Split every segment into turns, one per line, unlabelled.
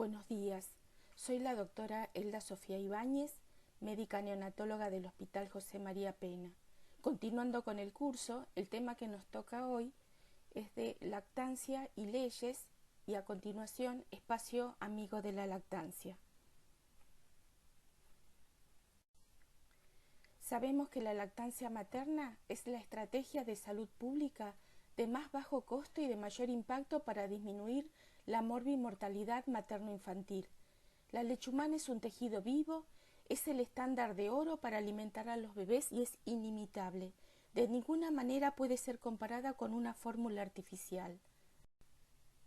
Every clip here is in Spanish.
Buenos días, soy la doctora Elda Sofía Ibáñez, médica neonatóloga del Hospital José María Pena. Continuando con el curso, el tema que nos toca hoy es de lactancia y leyes y a continuación espacio amigo de la lactancia. Sabemos que la lactancia materna es la estrategia de salud pública de más bajo costo y de mayor impacto para disminuir la morbimortalidad materno-infantil. La leche humana es un tejido vivo, es el estándar de oro para alimentar a los bebés y es inimitable. De ninguna manera puede ser comparada con una fórmula artificial.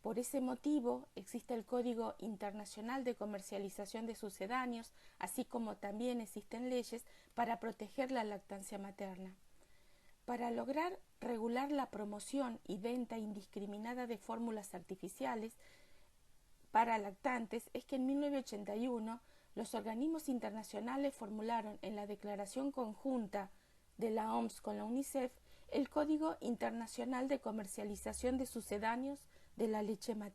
Por ese motivo existe el Código Internacional de Comercialización de Sucedáneos, así como también existen leyes para proteger la lactancia materna. Para lograr regular la promoción y venta indiscriminada de fórmulas artificiales para lactantes es que en 1981 los organismos internacionales formularon en la Declaración Conjunta de la OMS con la UNICEF el Código Internacional de Comercialización de Sucedáneos de la leche materna.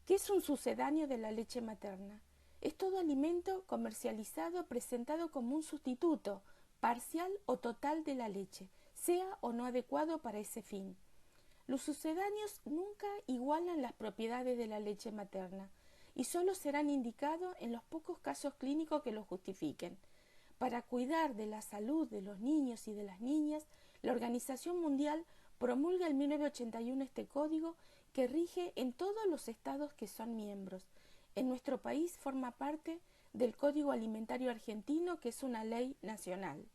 ¿Qué es un sucedáneo de la leche materna? Es todo alimento comercializado presentado como un sustituto parcial o total de la leche, sea o no adecuado para ese fin. Los sucedáneos nunca igualan las propiedades de la leche materna y solo serán indicados en los pocos casos clínicos que lo justifiquen. Para cuidar de la salud de los niños y de las niñas, la Organización Mundial promulga en 1981 este código que rige en todos los estados que son miembros. En nuestro país forma parte del Código Alimentario Argentino, que es una ley nacional.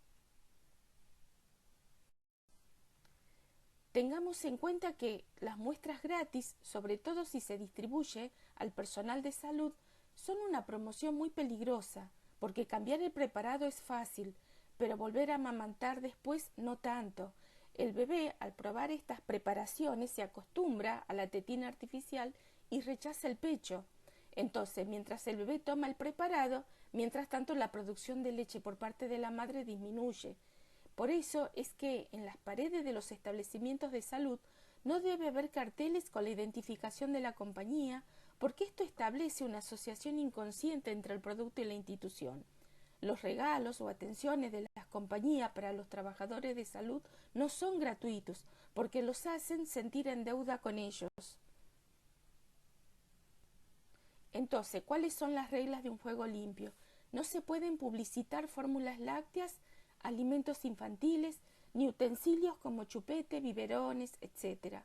Tengamos en cuenta que las muestras gratis, sobre todo si se distribuye al personal de salud, son una promoción muy peligrosa, porque cambiar el preparado es fácil, pero volver a amamantar después no tanto. El bebé, al probar estas preparaciones, se acostumbra a la tetina artificial y rechaza el pecho. Entonces, mientras el bebé toma el preparado, mientras tanto la producción de leche por parte de la madre disminuye. Por eso es que en las paredes de los establecimientos de salud no debe haber carteles con la identificación de la compañía, porque esto establece una asociación inconsciente entre el producto y la institución. Los regalos o atenciones de las compañías para los trabajadores de salud no son gratuitos, porque los hacen sentir en deuda con ellos. Entonces, ¿cuáles son las reglas de un juego limpio? No se pueden publicitar fórmulas lácteas, alimentos infantiles, ni utensilios como chupete, biberones, etc.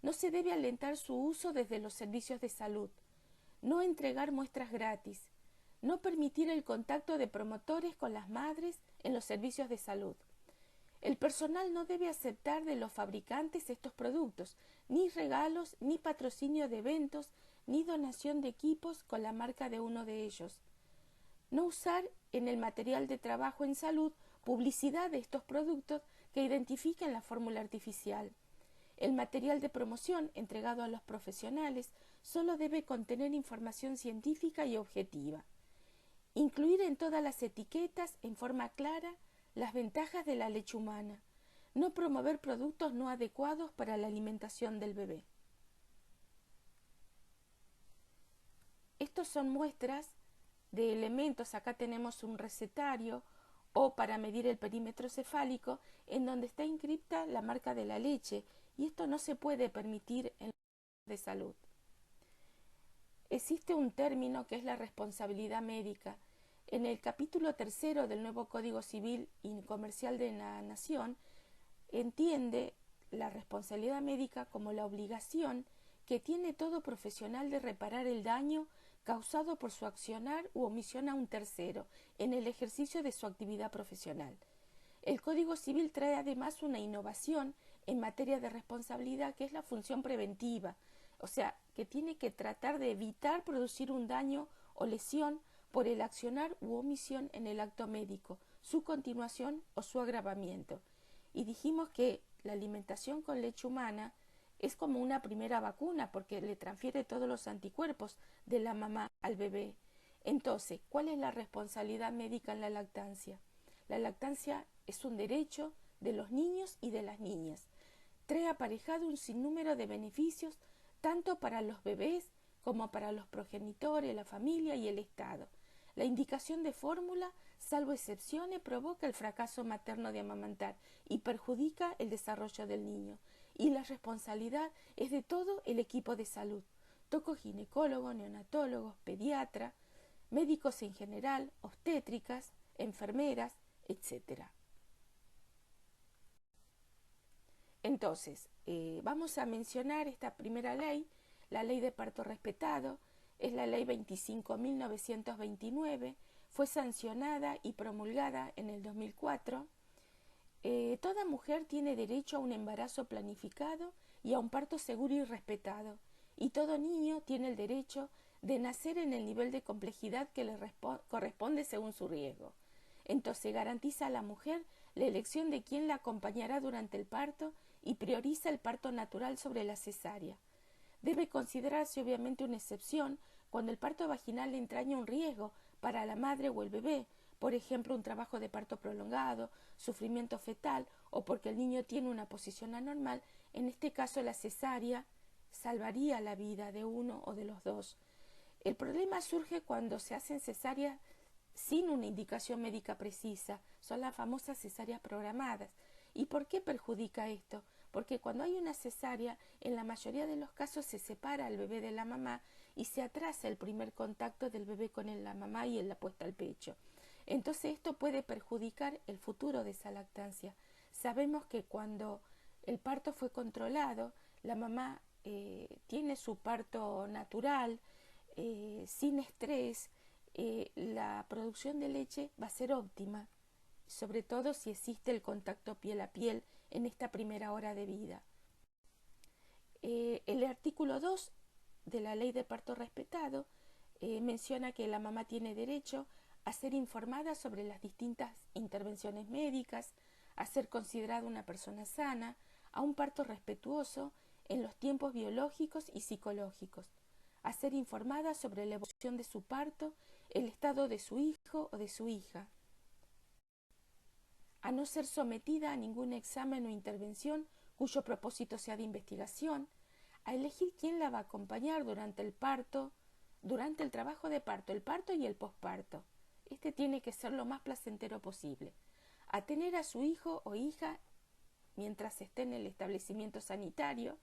No se debe alentar su uso desde los servicios de salud. No entregar muestras gratis. No permitir el contacto de promotores con las madres en los servicios de salud. El personal no debe aceptar de los fabricantes estos productos, ni regalos, ni patrocinio de eventos, ni donación de equipos con la marca de uno de ellos. No usar en el material de trabajo en salud publicidad de estos productos que identifiquen la fórmula artificial. El material de promoción entregado a los profesionales solo debe contener información científica y objetiva. Incluir en todas las etiquetas en forma clara las ventajas de la leche humana. No promover productos no adecuados para la alimentación del bebé. Estos son muestras de elementos. Acá tenemos un recetario o para medir el perímetro cefálico en donde está inscripta la marca de la leche, y esto no se puede permitir en los de salud. Existe un término que es la responsabilidad médica. En el capítulo 3 del nuevo Código Civil y Comercial de la Nación, entiende la responsabilidad médica como la obligación que tiene todo profesional de reparar el daño causado por su accionar u omisión a un tercero en el ejercicio de su actividad profesional. El Código Civil trae además una innovación en materia de responsabilidad, que es la función preventiva, o sea, que tiene que tratar de evitar producir un daño o lesión por el accionar u omisión en el acto médico, su continuación o su agravamiento. Y dijimos que la alimentación con leche humana es como una primera vacuna, porque le transfiere todos los anticuerpos de la mamá al bebé. Entonces, ¿cuál es la responsabilidad médica en la lactancia? La lactancia es un derecho de los niños y de las niñas. Trae aparejado un sinnúmero de beneficios tanto para los bebés como para los progenitores, la familia y el Estado. La indicación de fórmula, salvo excepciones, provoca el fracaso materno de amamantar y perjudica el desarrollo del niño. Y la responsabilidad es de todo el equipo de salud, tocoginecólogos, neonatólogos, pediatras, médicos en general, obstétricas, enfermeras, etc. Entonces, vamos a mencionar esta primera ley, la ley de parto respetado, es la ley 25.929, fue sancionada y promulgada en el 2004. Toda mujer tiene derecho a un embarazo planificado y a un parto seguro y respetado, y todo niño tiene el derecho de nacer en el nivel de complejidad que le corresponde según su riesgo. Entonces garantiza a la mujer la elección de quién la acompañará durante el parto y prioriza el parto natural sobre la cesárea. Debe considerarse obviamente una excepción cuando el parto vaginal entraña un riesgo para la madre o el bebé, por ejemplo un trabajo de parto prolongado, sufrimiento fetal o porque el niño tiene una posición anormal. En este caso la cesárea salvaría la vida de uno o de los dos. El problema surge cuando se hacen cesáreas sin una indicación médica precisa, son las famosas cesáreas programadas. ¿Y por qué perjudica esto? Porque cuando hay una cesárea, en la mayoría de los casos se separa al bebé de la mamá y se atrasa el primer contacto del bebé con la mamá y en la puesta al pecho. Entonces esto puede perjudicar el futuro de esa lactancia. Sabemos que cuando el parto fue controlado, la mamá tiene su parto natural, sin estrés, la producción de leche va a ser óptima, sobre todo si existe el contacto piel a piel en esta primera hora de vida. El artículo 2 de la ley de parto respetado menciona que la mamá tiene derecho a ser informada sobre las distintas intervenciones médicas, a ser considerada una persona sana, a un parto respetuoso en los tiempos biológicos y psicológicos, a ser informada sobre la evolución de su parto, el estado de su hijo o de su hija, a no ser sometida a ningún examen o intervención cuyo propósito sea de investigación, a elegir quién la va a acompañar durante el parto, durante el trabajo de parto, el parto y el posparto. Este tiene que ser lo más placentero posible, a tener a su hijo o hija mientras esté en el establecimiento sanitario,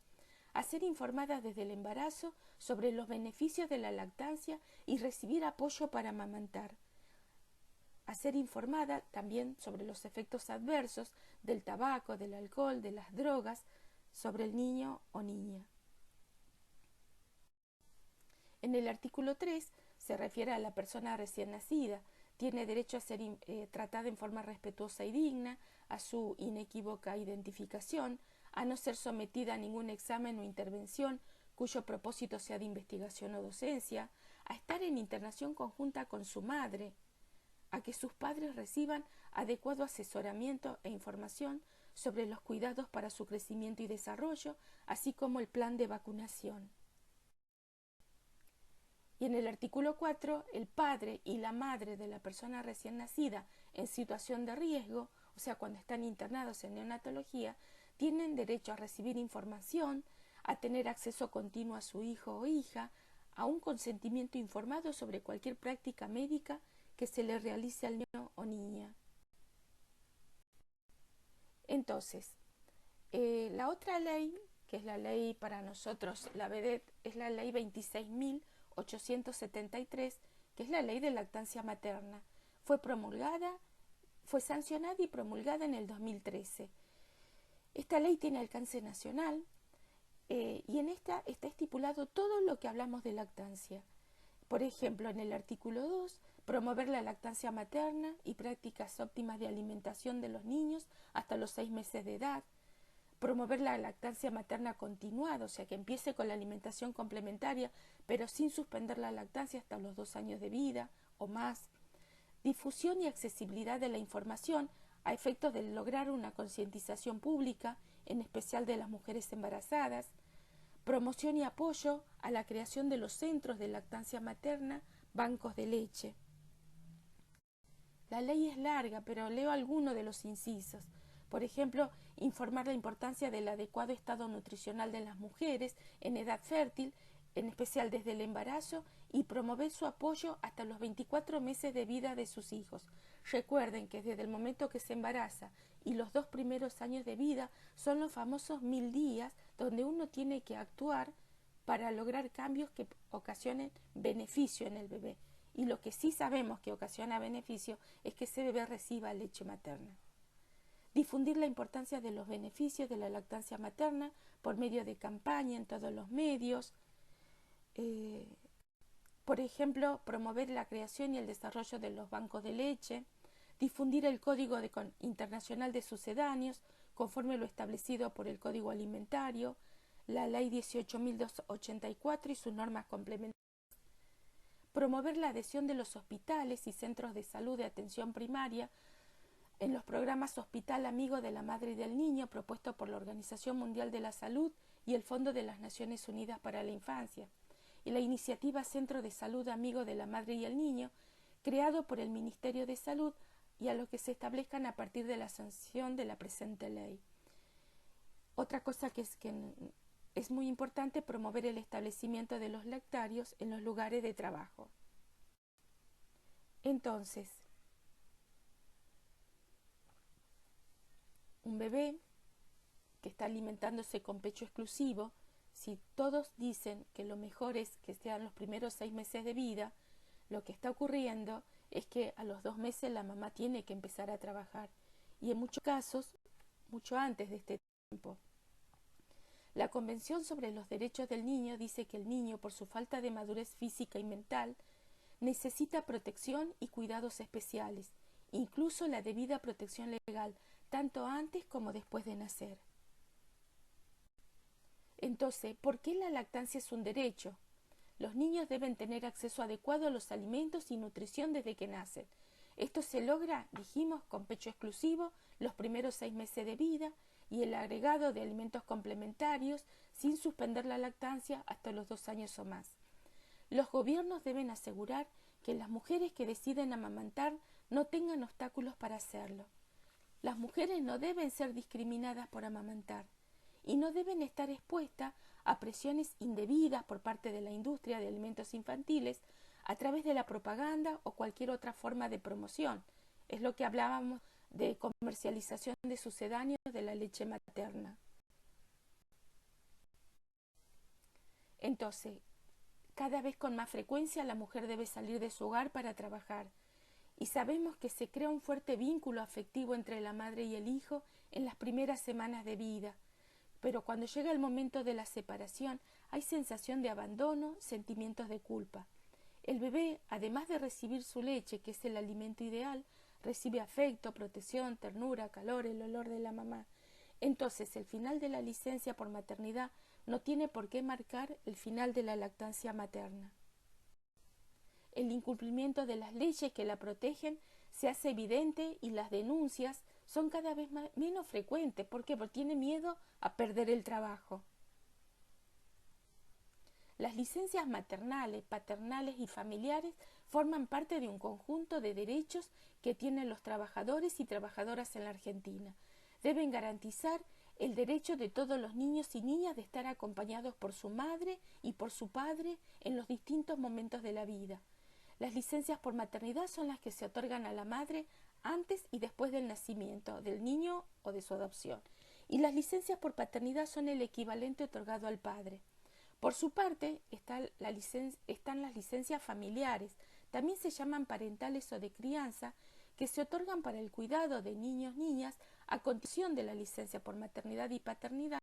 a ser informada desde el embarazo sobre los beneficios de la lactancia y recibir apoyo para amamantar, a ser informada también sobre los efectos adversos del tabaco, del alcohol, de las drogas sobre el niño o niña. En el artículo 3 se refiere a la persona recién nacida. Tiene derecho a ser tratada en forma respetuosa y digna, a su inequívoca identificación, a no ser sometida a ningún examen o intervención cuyo propósito sea de investigación o docencia, a estar en internación conjunta con su madre, a que sus padres reciban adecuado asesoramiento e información sobre los cuidados para su crecimiento y desarrollo, así como el plan de vacunación. Y en el artículo 4, el padre y la madre de la persona recién nacida en situación de riesgo, o sea, cuando están internados en neonatología, tienen derecho a recibir información, a tener acceso continuo a su hijo o hija, a un consentimiento informado sobre cualquier práctica médica que se le realice al niño o niña. Entonces, la otra ley, que es la ley para nosotros, la VEDET, es la ley 26.873, que es la ley de lactancia materna. Fue sancionada y promulgada en el 2013. Esta ley tiene alcance nacional y en esta está estipulado todo lo que hablamos de lactancia. Por ejemplo, en el artículo 2, promover la lactancia materna y prácticas óptimas de alimentación de los niños hasta los 6 meses de edad. Promover la lactancia materna continuada, o sea, que empiece con la alimentación complementaria, pero sin suspender la lactancia hasta los 2 años de vida o más. Difusión y accesibilidad de la información a efectos de lograr una concientización pública, en especial de las mujeres embarazadas. Promoción y apoyo a la creación de los centros de lactancia materna, bancos de leche. La ley es larga, pero leo algunos de los incisos. Por ejemplo, informar la importancia del adecuado estado nutricional de las mujeres en edad fértil en especial desde el embarazo, y promover su apoyo hasta los 24 meses de vida de sus hijos. Recuerden que desde el momento que se embaraza y los 2 primeros años de vida son los famosos 1000 días donde uno tiene que actuar para lograr cambios que ocasionen beneficio en el bebé. Y lo que sí sabemos que ocasiona beneficio es que ese bebé reciba leche materna. Difundir la importancia de los beneficios de la lactancia materna por medio de campaña en todos los medios. Por ejemplo, promover la creación y el desarrollo de los bancos de leche, difundir el Código Internacional de Sucedáneos, conforme lo establecido por el Código Alimentario, la Ley 18.284 y sus normas complementarias, promover la adhesión de los hospitales y centros de salud de atención primaria en los programas Hospital Amigo de la Madre y del Niño, propuesto por la Organización Mundial de la Salud y el Fondo de las Naciones Unidas para la Infancia, y la iniciativa Centro de Salud Amigo de la Madre y el Niño, creado por el Ministerio de Salud, y a lo que se establezcan a partir de la sanción de la presente ley. Otra cosa que es muy importante, promover el establecimiento de los lactarios en los lugares de trabajo. Entonces, un bebé que está alimentándose con pecho exclusivo, si todos dicen que lo mejor es que sean los primeros 6 meses de vida, lo que está ocurriendo es que a los 2 meses la mamá tiene que empezar a trabajar, y en muchos casos, mucho antes de este tiempo. La Convención sobre los Derechos del Niño dice que el niño, por su falta de madurez física y mental, necesita protección y cuidados especiales, incluso la debida protección legal, tanto antes como después de nacer. Entonces, ¿por qué la lactancia es un derecho? Los niños deben tener acceso adecuado a los alimentos y nutrición desde que nacen. Esto se logra, dijimos, con pecho exclusivo, los primeros 6 meses de vida y el agregado de alimentos complementarios sin suspender la lactancia hasta los 2 años o más. Los gobiernos deben asegurar que las mujeres que deciden amamantar no tengan obstáculos para hacerlo. Las mujeres no deben ser discriminadas por amamantar y no deben estar expuestas a presiones indebidas por parte de la industria de alimentos infantiles a través de la propaganda o cualquier otra forma de promoción. Es lo que hablábamos de comercialización de sucedáneos de la leche materna. Entonces, cada vez con más frecuencia la mujer debe salir de su hogar para trabajar, y sabemos que se crea un fuerte vínculo afectivo entre la madre y el hijo en las primeras semanas de vida, pero cuando llega el momento de la separación hay sensación de abandono, sentimientos de culpa. El bebé, además de recibir su leche, que es el alimento ideal, recibe afecto, protección, ternura, calor, el olor de la mamá. Entonces, el final de la licencia por maternidad no tiene por qué marcar el final de la lactancia materna. El incumplimiento de las leyes que la protegen se hace evidente y las denuncias son cada vez menos frecuentes. ¿Por qué? Porque tiene miedo a perder el trabajo. Las licencias maternales, paternales y familiares forman parte de un conjunto de derechos que tienen los trabajadores y trabajadoras en la Argentina. Deben garantizar el derecho de todos los niños y niñas de estar acompañados por su madre y por su padre en los distintos momentos de la vida. Las licencias por maternidad son las que se otorgan a la madre antes y después del nacimiento del niño o de su adopción. Y las licencias por paternidad son el equivalente otorgado al padre. Por su parte, están las licencias familiares, también se llaman parentales o de crianza, que se otorgan para el cuidado de niños, niñas, a continuación de la licencia por maternidad y paternidad,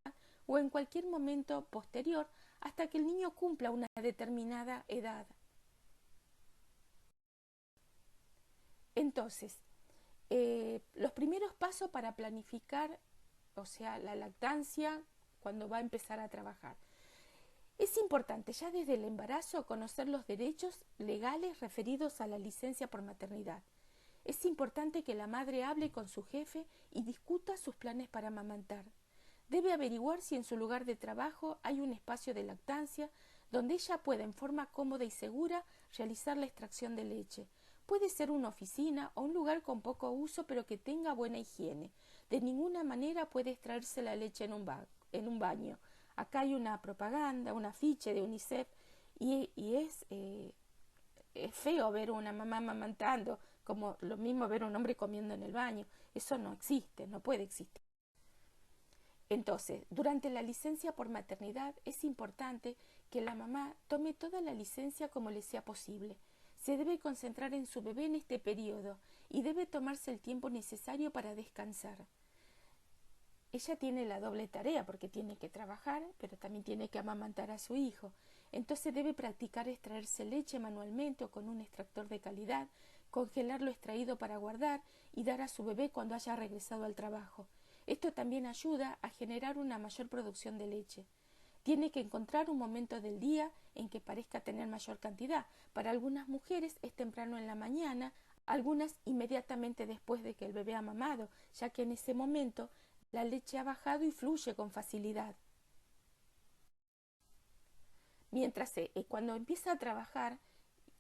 o en cualquier momento posterior, hasta que el niño cumpla una determinada edad. Entonces, los primeros pasos para planificar, o sea, la lactancia cuando va a empezar a trabajar. Es importante ya desde el embarazo conocer los derechos legales referidos a la licencia por maternidad. Es importante que la madre hable con su jefe y discuta sus planes para amamantar. Debe averiguar si en su lugar de trabajo hay un espacio de lactancia donde ella pueda en forma cómoda y segura realizar la extracción de leche. Puede ser una oficina o un lugar con poco uso pero que tenga buena higiene. De ninguna manera puede extraerse la leche en un baño. Acá hay una propaganda, un afiche de UNICEF Es feo ver una mamá amamantando, como lo mismo ver un hombre comiendo en el baño. Eso no existe, no puede existir. Entonces, durante la licencia por maternidad es importante que la mamá tome toda la licencia como le sea posible. Se debe concentrar en su bebé en este periodo y debe tomarse el tiempo necesario para descansar. Ella tiene la doble tarea porque tiene que trabajar, pero también tiene que amamantar a su hijo. Entonces debe practicar extraerse leche manualmente o con un extractor de calidad, congelar lo extraído para guardar y dar a su bebé cuando haya regresado al trabajo. Esto también ayuda a generar una mayor producción de leche. Tiene que encontrar un momento del día en que parezca tener mayor cantidad. Para algunas mujeres es temprano en la mañana, algunas inmediatamente después de que el bebé ha mamado, ya que en ese momento la leche ha bajado y fluye con facilidad. Mientras cuando empieza a trabajar,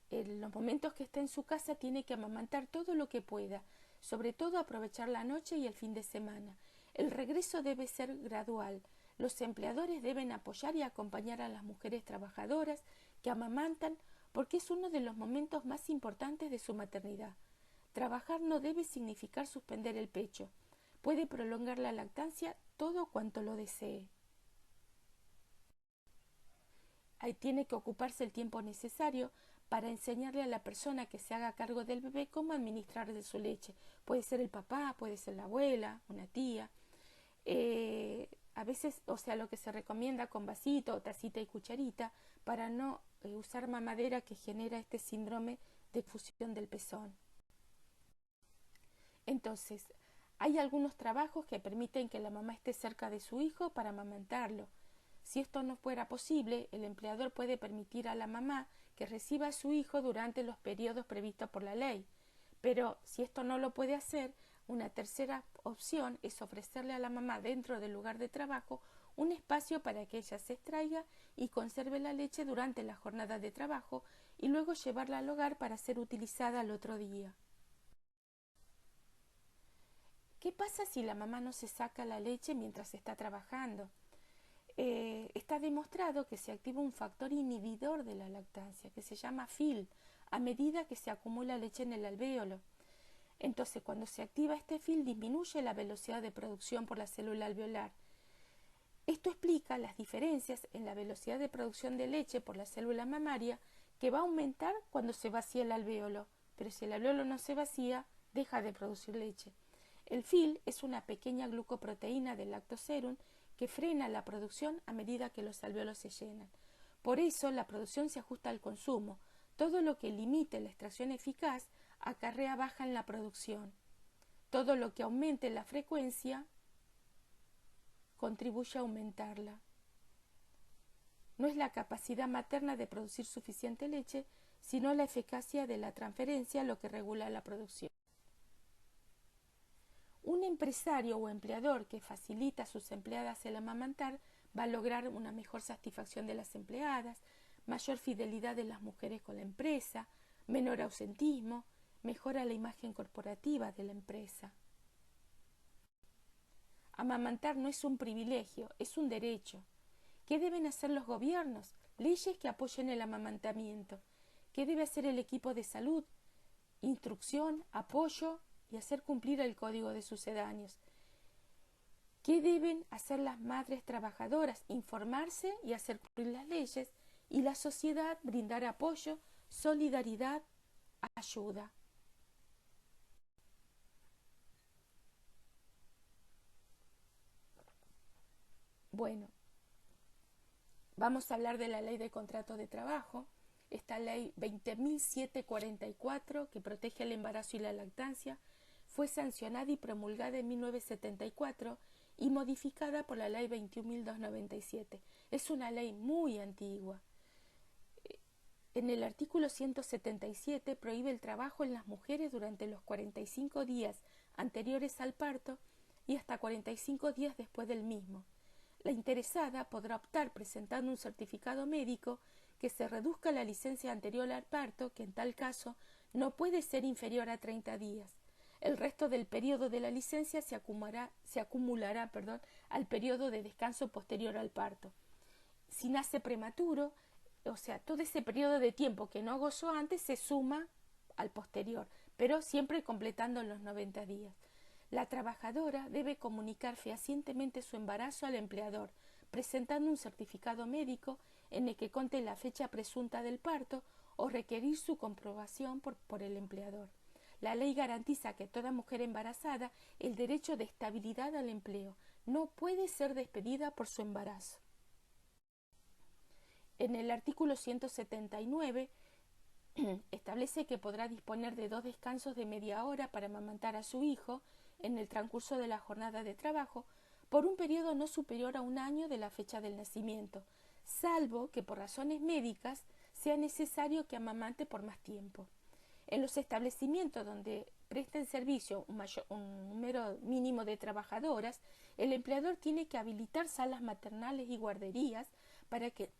en los momentos que está en su casa tiene que amamantar todo lo que pueda, sobre todo aprovechar la noche y el fin de semana. El regreso debe ser gradual. Los empleadores deben apoyar y acompañar a las mujeres trabajadoras que amamantan porque es uno de los momentos más importantes de su maternidad. Trabajar no debe significar suspender el pecho. Puede prolongar la lactancia todo cuanto lo desee. Ahí tiene que ocuparse el tiempo necesario para enseñarle a la persona que se haga cargo del bebé cómo administrar de su leche. Puede ser el papá, puede ser la abuela, una tía. A veces, lo que se recomienda con vasito, tacita y cucharita para no usar mamadera que genera este síndrome de fusión del pezón. Entonces, hay algunos trabajos que permiten que la mamá esté cerca de su hijo para amamantarlo. Si esto no fuera posible, el empleador puede permitir a la mamá que reciba a su hijo durante los periodos previstos por la ley. Pero si esto no lo puede hacer, una tercera opción es ofrecerle a la mamá dentro del lugar de trabajo un espacio para que ella se extraiga y conserve la leche durante la jornada de trabajo y luego llevarla al hogar para ser utilizada al otro día. ¿Qué pasa si la mamá no se saca la leche mientras está trabajando? Está demostrado que se activa un factor inhibidor de la lactancia que se llama FIL a medida que se acumula leche en el alvéolo. Entonces, cuando se activa este FIL disminuye la velocidad de producción por la célula alveolar. Esto explica las diferencias en la velocidad de producción de leche por la célula mamaria que va a aumentar cuando se vacía el alvéolo, pero si el alvéolo no se vacía, deja de producir leche. El FIL es una pequeña glucoproteína del lactoserum que frena la producción a medida que los alvéolos se llenan. Por eso la producción se ajusta al consumo. Todo lo que limite la extracción eficaz acarrea baja en la producción. Todo lo que aumente la frecuencia contribuye a aumentarla. No es la capacidad materna de producir suficiente leche, sino la eficacia de la transferencia lo que regula la producción. Un empresario o empleador que facilita a sus empleadas el amamantar va a lograr una mejor satisfacción de las empleadas, mayor fidelidad de las mujeres con la empresa, menor ausentismo, mejora la imagen corporativa de la empresa. Amamantar no es un privilegio, es un derecho. ¿Qué deben hacer los gobiernos? Leyes que apoyen el amamantamiento. ¿Qué debe hacer el equipo de salud? Instrucción, apoyo y hacer cumplir el código de sucedáneos. ¿Qué deben hacer las madres trabajadoras? Informarse y hacer cumplir las leyes, y la sociedad brindar apoyo, solidaridad, ayuda. Bueno, vamos a hablar de la ley de contrato de trabajo. Esta ley 20.744, que protege el embarazo y la lactancia, fue sancionada y promulgada en 1974 y modificada por la ley 21.297. Es una ley muy antigua. En el artículo 177 prohíbe el trabajo en las mujeres durante los 45 días anteriores al parto y hasta 45 días después del mismo. La interesada podrá optar presentando un certificado médico que se reduzca la licencia anterior al parto, que en tal caso no puede ser inferior a 30 días. El resto del periodo de la licencia se acumulará al periodo de descanso posterior al parto. Si nace prematuro, o sea, todo ese periodo de tiempo que no gozó antes se suma al posterior, pero siempre completando los 90 días. La trabajadora debe comunicar fehacientemente su embarazo al empleador, presentando un certificado médico en el que conte la fecha presunta del parto o requerir su comprobación por el empleador. La ley garantiza que toda mujer embarazada el derecho de estabilidad al empleo. No puede ser despedida por su embarazo. En el artículo 179 establece que podrá disponer de 2 descansos de media hora para amamantar a su hijo en el transcurso de la jornada de trabajo por un periodo no superior a 1 año de la fecha del nacimiento, salvo que por razones médicas sea necesario que amamante por más tiempo. En los establecimientos donde presten servicio un número mínimo de trabajadoras, el empleador tiene que habilitar salas maternales y guarderías para que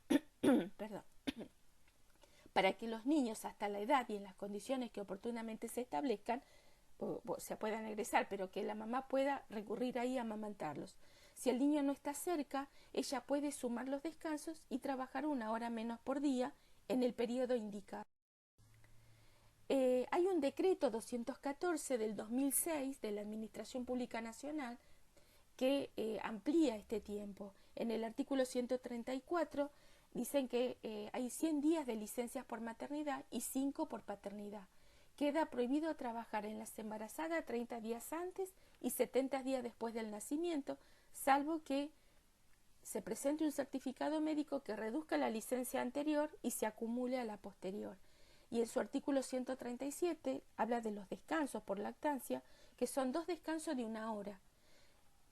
para que los niños hasta la edad y en las condiciones que oportunamente se establezcan se puedan egresar, pero que la mamá pueda recurrir ahí a amamantarlos. Si el niño no está cerca, ella puede sumar los descansos y trabajar 1 hora menos por día en el periodo indicado. Hay un decreto 214 del 2006 de la Administración Pública Nacional que amplía este tiempo. En el artículo 134 dicen que hay 100 días de licencias por maternidad y 5 por paternidad. Queda prohibido trabajar en las embarazadas 30 días antes y 70 días después del nacimiento, salvo que se presente un certificado médico que reduzca la licencia anterior y se acumule a la posterior. Y en su artículo 137 habla de los descansos por lactancia, que son 2 descansos de 1 hora,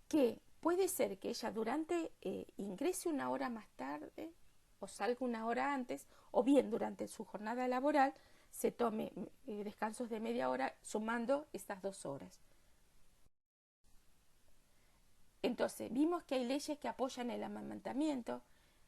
que puede ser que ella ingrese 1 hora más tarde o salga 1 hora antes, o bien durante su jornada laboral se tome descansos de media hora sumando estas 2 horas. Entonces, vimos que hay leyes que apoyan el amamantamiento,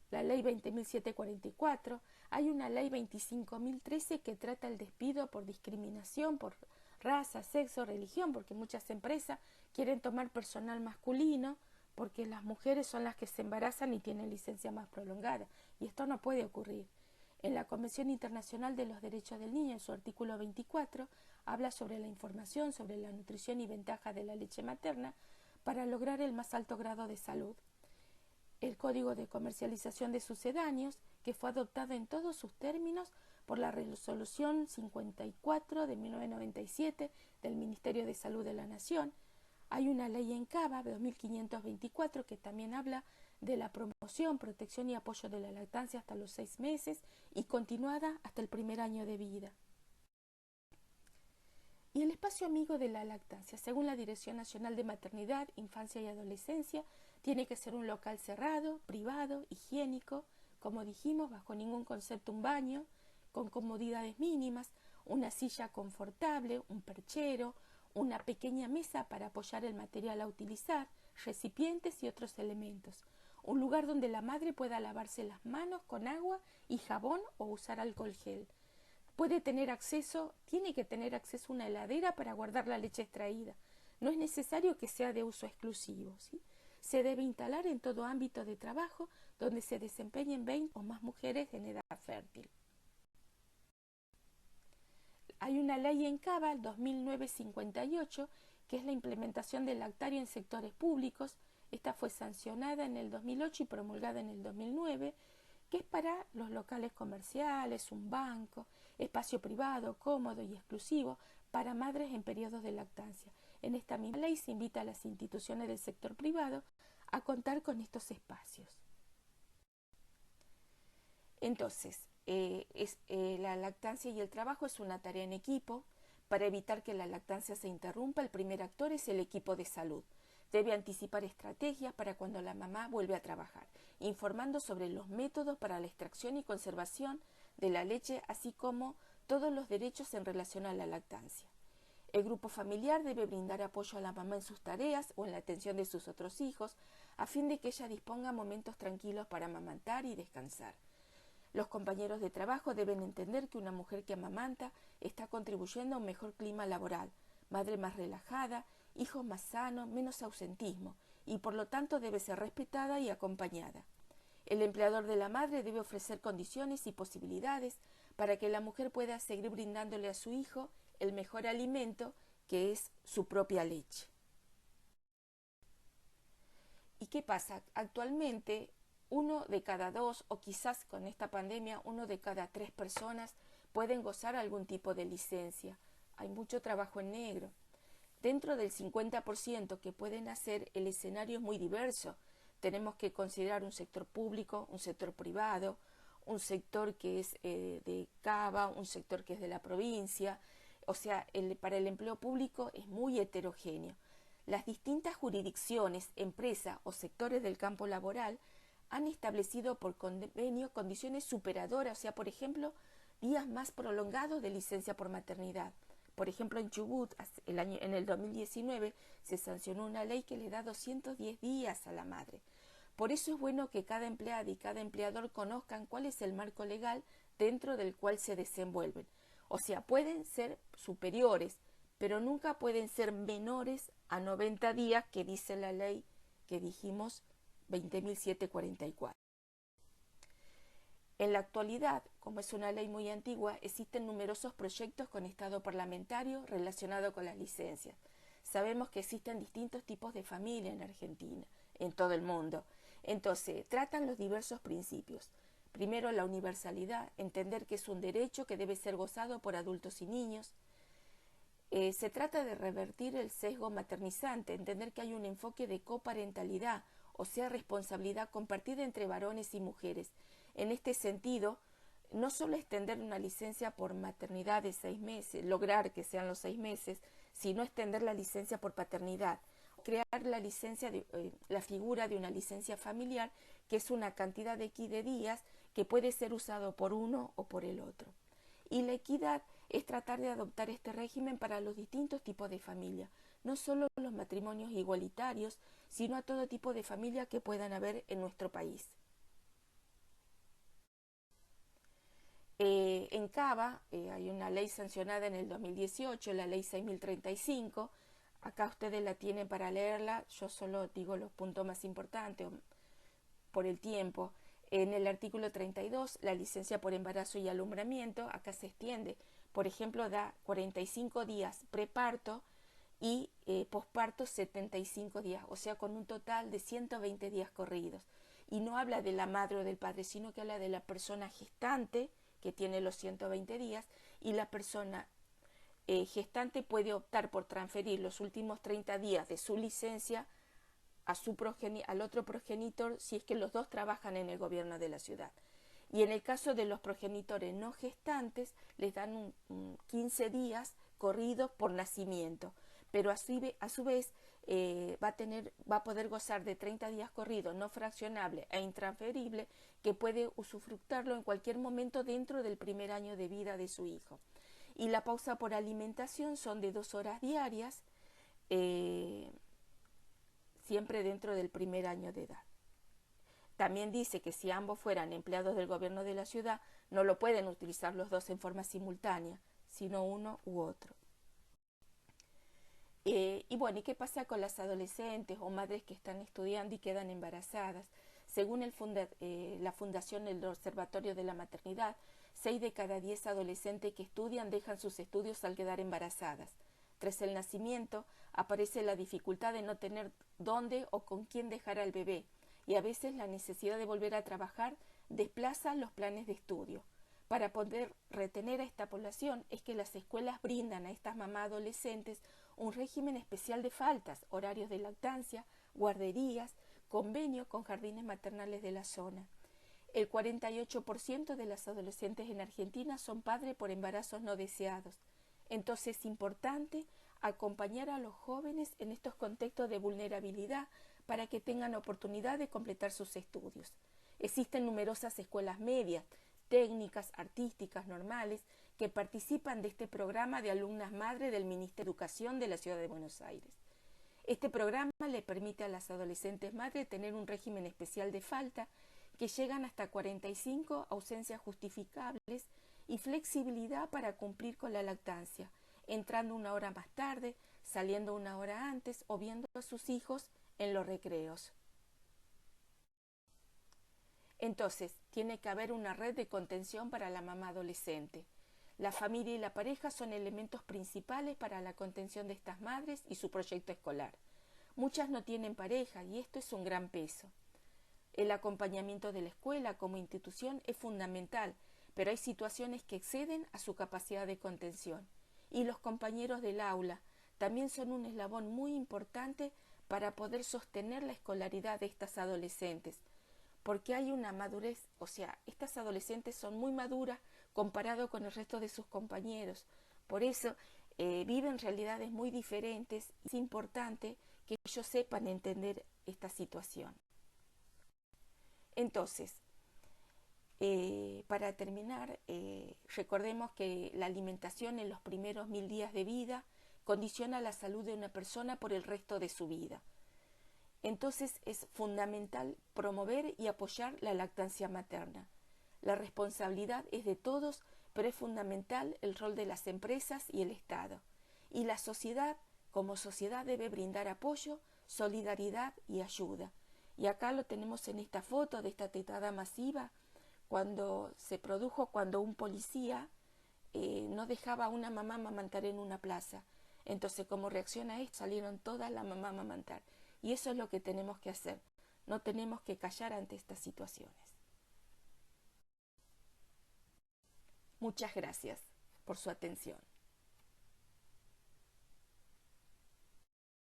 la ley 20.744, hay una ley 25.013 que trata el despido por discriminación, por raza, sexo, religión, porque muchas empresas quieren tomar personal masculino porque las mujeres son las que se embarazan y tienen licencia más prolongada, y esto no puede ocurrir. En la Convención Internacional de los Derechos del Niño, en su artículo 24, habla sobre la información sobre la nutrición y ventaja de la leche materna para lograr el más alto grado de salud. El Código de Comercialización de Sucedáneos, que fue adoptado en todos sus términos por la Resolución 54 de 1997 del Ministerio de Salud de la Nación. Hay una ley en Cava, 2524, que también habla de la promoción, protección y apoyo de la lactancia hasta los 6 meses y continuada hasta el primer año de vida. Y el espacio amigo de la lactancia, según la Dirección Nacional de Maternidad, Infancia y Adolescencia, tiene que ser un local cerrado, privado, higiénico, como dijimos, bajo ningún concepto un baño, con comodidades mínimas, una silla confortable, un perchero, una pequeña mesa para apoyar el material a utilizar, recipientes y otros elementos. Un lugar donde la madre pueda lavarse las manos con agua y jabón o usar alcohol gel. Tiene que tener acceso a una heladera para guardar la leche extraída. No es necesario que sea de uso exclusivo, ¿sí? Se debe instalar en todo ámbito de trabajo donde se desempeñen 20 o más mujeres en edad fértil. Hay una ley en Cava, el 2009-58, que es la implementación del lactario en sectores públicos. Esta fue sancionada en el 2008 y promulgada en el 2009, que es para los locales comerciales, un banco, espacio privado, cómodo y exclusivo para madres en periodos de lactancia. En esta misma ley se invita a las instituciones del sector privado a contar con estos espacios. Entonces, la lactancia y el trabajo es una tarea en equipo. Para evitar que la lactancia se interrumpa, el primer actor es el equipo de salud. Debe anticipar estrategias para cuando la mamá vuelve a trabajar, informando sobre los métodos para la extracción y conservación de la leche, así como todos los derechos en relación a la lactancia. El grupo familiar debe brindar apoyo a la mamá en sus tareas o en la atención de sus otros hijos, a fin de que ella disponga momentos tranquilos para amamantar y descansar. Los compañeros de trabajo deben entender que una mujer que amamanta está contribuyendo a un mejor clima laboral, madre más relajada, hijos más sanos, menos ausentismo, y por lo tanto debe ser respetada y acompañada. El empleador de la madre debe ofrecer condiciones y posibilidades para que la mujer pueda seguir brindándole a su hijo el mejor alimento, que es su propia leche. ¿Y qué pasa? Actualmente, 1 de cada 2, o quizás con esta pandemia, 1 de cada 3 personas pueden gozar algún tipo de licencia. Hay mucho trabajo en negro. Dentro del 50% que pueden hacer, el escenario es muy diverso. Tenemos que considerar un sector público, un sector privado, un sector que es de Cava, un sector que es de la provincia. O sea, para el empleo público es muy heterogéneo. Las distintas jurisdicciones, empresas o sectores del campo laboral han establecido por convenio condiciones superadoras, o sea, por ejemplo, días más prolongados de licencia por maternidad. Por ejemplo, en Chubut, en el 2019, se sancionó una ley que le da 210 días a la madre. Por eso es bueno que cada empleada y cada empleador conozcan cuál es el marco legal dentro del cual se desenvuelven. O sea, pueden ser superiores, pero nunca pueden ser menores a 90 días, que dice la ley que dijimos 20.744. En la actualidad, como es una ley muy antigua, existen numerosos proyectos con estado parlamentario relacionados con las licencias. Sabemos que existen distintos tipos de familia en Argentina, en todo el mundo. Entonces, tratan los diversos principios. Primero, la universalidad, entender que es un derecho que debe ser gozado por adultos y niños. Se trata de revertir el sesgo maternizante, entender que hay un enfoque de coparentalidad, o sea, responsabilidad compartida entre varones y mujeres. En este sentido, no solo extender una licencia por maternidad de 6 meses, lograr que sean los 6 meses, sino extender la licencia por paternidad, crear la figura de una licencia familiar, que es una cantidad de X de días que puede ser usado por uno o por el otro. Y la equidad es tratar de adoptar este régimen para los distintos tipos de familia, no solo los matrimonios igualitarios, sino a todo tipo de familia que puedan haber en nuestro país. En Cava hay una ley sancionada en el 2018, la ley 6.035. Acá ustedes la tienen para leerla, yo solo digo los puntos más importantes por el tiempo. En el artículo 32, la licencia por embarazo y alumbramiento, acá se extiende. Por ejemplo, da 45 días preparto y posparto 75 días, o sea, con un total de 120 días corridos. Y no habla de la madre o del padre, sino que habla de la persona gestante, que tiene los 120 días, y la persona gestante puede optar por transferir los últimos 30 días de su licencia al otro progenitor, si es que los dos trabajan en el gobierno de la ciudad. Y en el caso de los progenitores no gestantes, les dan 15 días corridos por nacimiento, pero a su vez va a poder gozar de 30 días corridos no fraccionable e intransferible, que puede usufructarlo en cualquier momento dentro del primer año de vida de su hijo. Y la pausa por alimentación son de 2 horas diarias, siempre dentro del primer año de edad. También dice que si ambos fueran empleados del gobierno de la ciudad, no lo pueden utilizar los dos en forma simultánea, sino uno u otro. Y bueno, ¿y qué pasa con las adolescentes o madres que están estudiando y quedan embarazadas? Según la Fundación del Observatorio de la Maternidad, 6 de cada 10 adolescentes que estudian dejan sus estudios al quedar embarazadas. Tras el nacimiento, aparece la dificultad de no tener dónde o con quién dejar al bebé, y a veces la necesidad de volver a trabajar desplaza los planes de estudio. Para poder retener a esta población es que las escuelas brindan a estas mamás adolescentes un régimen especial de faltas, horarios de lactancia, guarderías, convenio con jardines maternales de la zona. El 48% de las adolescentes en Argentina son padres por embarazos no deseados. Entonces es importante acompañar a los jóvenes en estos contextos de vulnerabilidad para que tengan oportunidad de completar sus estudios. Existen numerosas escuelas medias, técnicas, artísticas, normales, que participan de este programa de alumnas madre del Ministerio de Educación de la Ciudad de Buenos Aires. Este programa le permite a las adolescentes madres tener un régimen especial de falta que llegan hasta 45 ausencias justificables y flexibilidad para cumplir con la lactancia, entrando 1 hora más tarde, saliendo 1 hora antes o viendo a sus hijos en los recreos. Entonces, tiene que haber una red de contención para la mamá adolescente. La familia y la pareja son elementos principales para la contención de estas madres y su proyecto escolar. Muchas no tienen pareja y esto es un gran peso. El acompañamiento de la escuela como institución es fundamental, pero hay situaciones que exceden a su capacidad de contención. Y los compañeros del aula también son un eslabón muy importante para poder sostener la escolaridad de estas adolescentes, porque hay una madurez, o sea, estas adolescentes son muy maduras comparado con el resto de sus compañeros. Por eso viven realidades muy diferentes. Es importante que ellos sepan entender esta situación. Entonces, para terminar, recordemos que la alimentación en los primeros 1000 días de vida condiciona la salud de una persona por el resto de su vida. Entonces es fundamental promover y apoyar la lactancia materna. La responsabilidad es de todos, pero es fundamental el rol de las empresas y el Estado. Y la sociedad, como sociedad, debe brindar apoyo, solidaridad y ayuda. Y acá lo tenemos en esta foto de esta tetada masiva, cuando se produjo cuando un policía no dejaba a una mamá amamantar en una plaza. Entonces, como reacción a esto, salieron todas las mamás a amamantar. Y eso es lo que tenemos que hacer. No tenemos que callar ante estas situaciones. Muchas gracias por su atención.